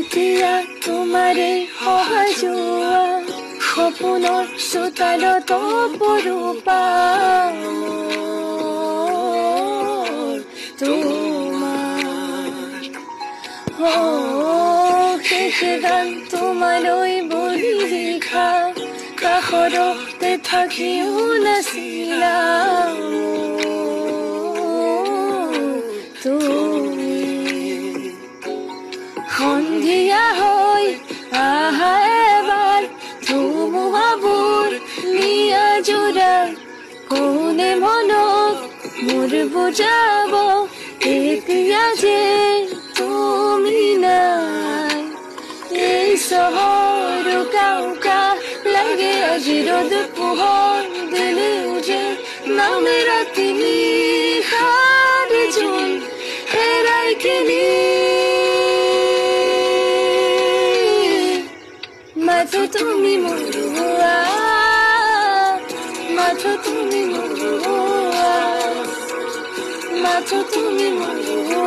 এতিয়া তোমাৰে সহায় যোৱা সপোনৰ চোতালত অপৰূপা শেষ গান তোমালৈ বুলি লিখা কাষৰতে থাকিও নাছিলা তুমি সন্ধিয়া হৈ আহা এবাৰ ধুমুহাবোৰ নিয়া জোৰা কোনে মনক মোৰ বুজাব এতিয়া যে তুমি নাই এই চহৰ উকা লাগে আজি ৰ'দ পোহৰ দিলেও যে নামে ৰাতি নিশাৰ জোন হেৰাই কিনি মাথো তুমি মৰুৱা মাথো তুমি মৰুৱা মাথো তুমি মৰুৱা